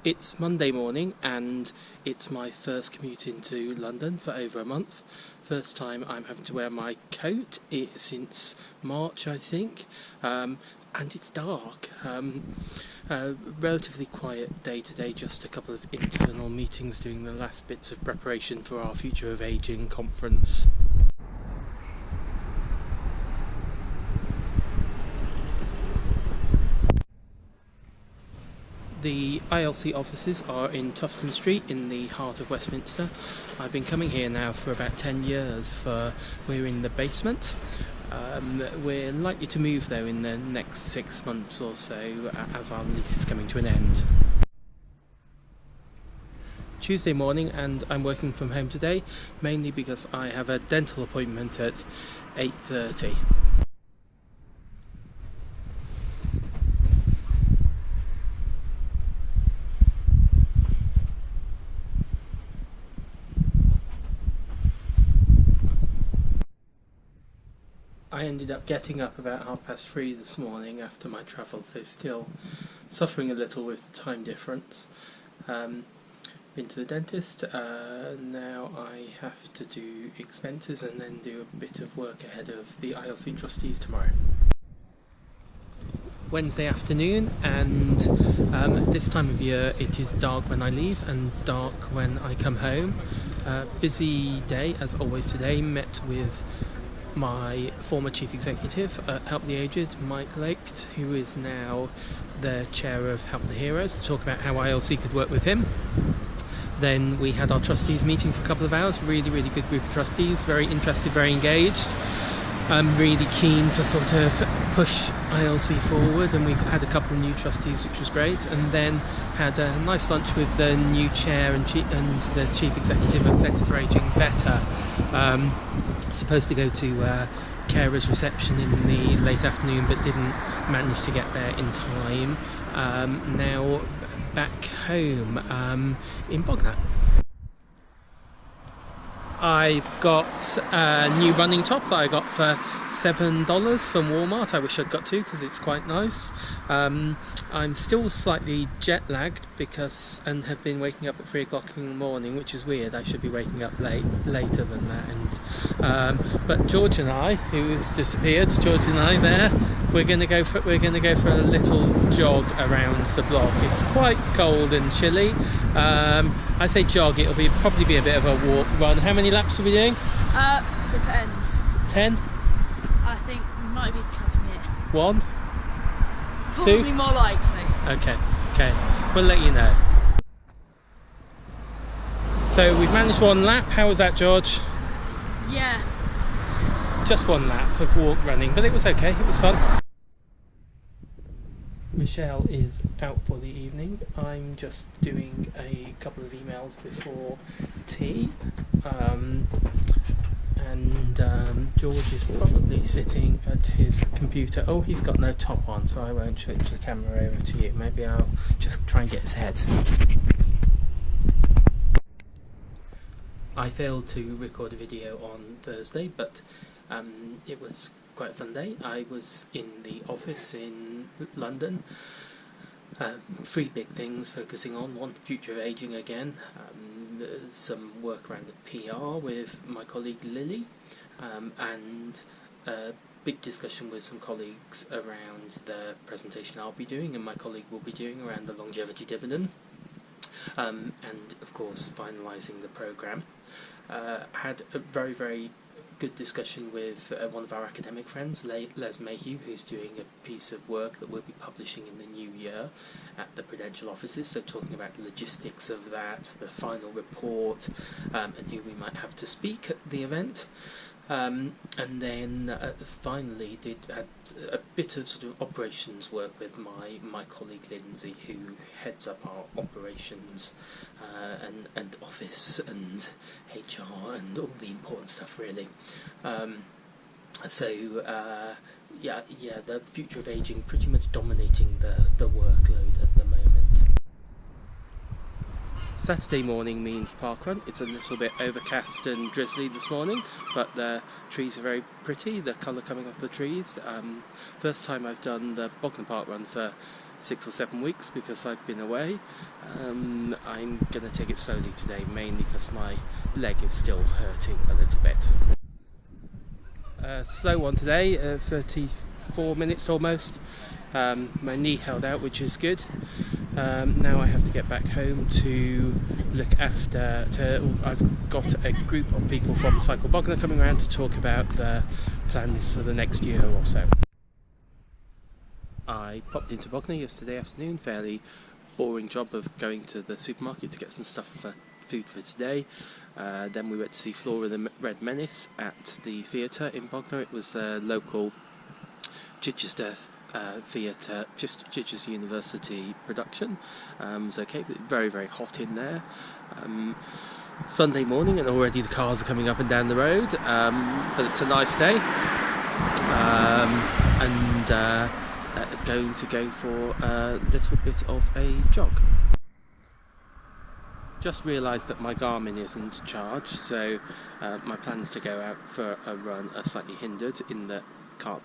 It's Monday morning and it's my first commute into London for over a month. First time I'm having to wear my coat since March, I think, and it's dark. Relatively quiet day today, just a couple of internal meetings doing the last bits of preparation for our Future of Ageing conference. The ILC offices are in Tufton Street in the heart of Westminster. I've been coming here now for about 10 years. We're in the basement. We're likely to move though in the next 6 months or so as our lease is coming to an end. Tuesday morning, and I'm working from home today, mainly because I have a dental appointment at 8:30. I ended up getting up about 3:30 this morning after my travels, so still suffering a little with time difference. Been to the dentist, now I have to do expenses and then do a bit of work ahead of the ILC trustees tomorrow. Wednesday afternoon, and this time of year it is dark when I leave and dark when I come home. Busy day as always today. Met with my former chief executive at Help the Aged, Mike Lake, who is now the chair of Help the Heroes, to talk about how ILC could work with him. Then we had our trustees meeting for a couple of hours. Really good group of trustees, very interested, very engaged. I'm really keen to sort of push ILC forward, and we had a couple of new trustees, which was great. And then had a nice lunch with the new chair and the chief executive of Centre for Ageing Better. Supposed to go to carers reception in the late afternoon, but didn't manage to get there in time. Now back home in Bognor. I've got a new running top that I got for $7 from Walmart. I wish I'd got two because it's quite nice. I'm still slightly jet lagged and have been waking up at 3 o'clock in the morning, which is weird. I should be waking up later than that. But George and I, who has disappeared, we're going to go for a little jog around the block. It's quite cold and chilly. I say jog, it'll probably be a bit of a walk run. How many laps are we doing? Depends. 10? I think we might be cutting it. 1? Probably 2? more likely. Okay. We'll let you know. So we've managed 1 lap. How was that, George? Yeah. Just 1 lap of running, but it was okay. It was fun. Michelle is out for the evening. I'm just doing a couple of emails before tea. George is probably sitting at his computer. Oh, he's got no top on, so I won't switch the camera over to you. Maybe I'll just try and get his head. I failed to record a video on Thursday, but it was quite a fun day. I was in the office in London. 3 big things focusing on: 1, Future of Ageing again, some work around the PR with my colleague Lily, and a big discussion with some colleagues around the presentation I'll be doing and my colleague will be doing around the longevity dividend, and of course finalising the programme. Had a very good discussion with one of our academic friends, Les Mayhew, who's doing a piece of work that we'll be publishing in the new year at the Prudential offices, so talking about the logistics of that, the final report, and who we might have to speak at the event. And then finally did a bit of sort of operations work with my colleague Lindsay, who heads up our operations and office and HR and all the important stuff really. The Future of Ageing pretty much dominating the workload at the moment. Saturday morning means parkrun. It's a little bit overcast and drizzly this morning, but the trees are very pretty, the colour coming off the trees. First time I've done the Bognor Park run for 6 or 7 weeks because I've been away. I'm going to take it slowly today, mainly because my leg is still hurting a little bit. Slow one today, 34 minutes almost. My knee held out, which is good. Now I have to get back home to look after. I've got a group of people from Cycle Bognor coming around to talk about the plans for the next year or so. I popped into Bognor yesterday afternoon, fairly boring job of going to the supermarket to get some stuff for food for today. Then we went to see Flora the Red Menace at the theatre in Bognor. It was a local Chichester theatre, Chichester University production. It was okay, but very, very hot in there. Sunday morning, and already the cars are coming up and down the road, but it's a nice day. Going to go for a little bit of a jog. Just realised that my Garmin isn't charged, so my plans to go out for a run are slightly hindered in that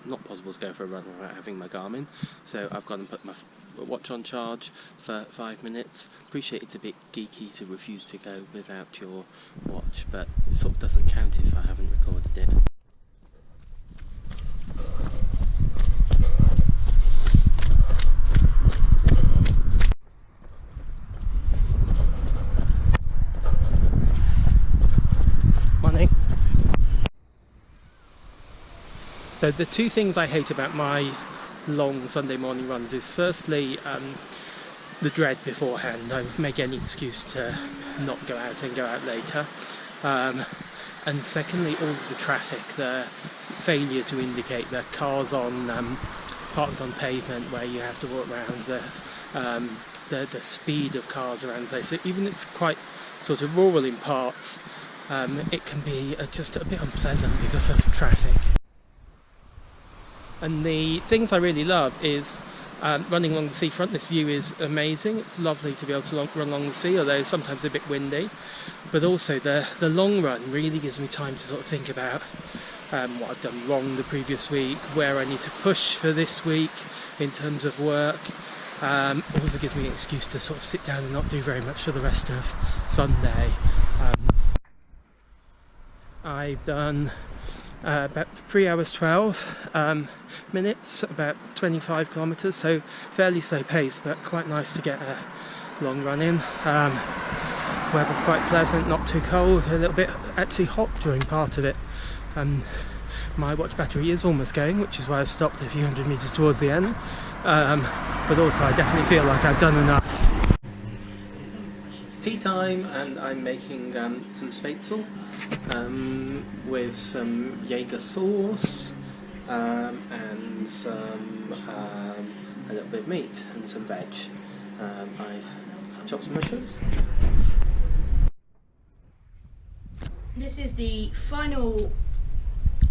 not possible to go for a run without having my Garmin. So I've gone and put my watch on charge for 5 minutes. Appreciate it's a bit geeky to refuse to go without your watch, but it sort of doesn't count if I haven't recorded it. So the two things I hate about my long Sunday morning runs is firstly the dread beforehand. I make any excuse to not go out and go out later. And secondly, all of the traffic, the failure to indicate the cars on parked on pavement where you have to walk around, the speed of cars around the place. Even it's quite sort of rural in parts, it can be just a bit unpleasant because of traffic. And the things I really love is running along the seafront. This view is amazing. It's lovely to be able to run along the sea, although sometimes a bit windy. But also the long run really gives me time to sort of think about what I've done wrong the previous week, where I need to push for this week in terms of work. Also gives me an excuse to sort of sit down and not do very much for the rest of Sunday. I've done about 3 hours 12 minutes, about 25 kilometres, so fairly slow pace, but quite nice to get a long run in. Weather quite pleasant, not too cold, a little bit actually hot during part of it. My watch battery is almost going, which is why I've stopped a few hundred metres towards the end, but also I definitely feel like I've done enough. Tea time, and I'm making some spätzle with some Jaeger sauce and some a little bit of meat and some veg. I've chopped some mushrooms. This is the final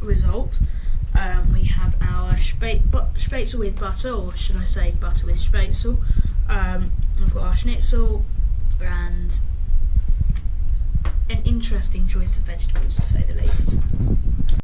result. We have our spätzle with butter, or should I say butter with spätzle. We've got our schnitzel and an interesting choice of vegetables, to say the least.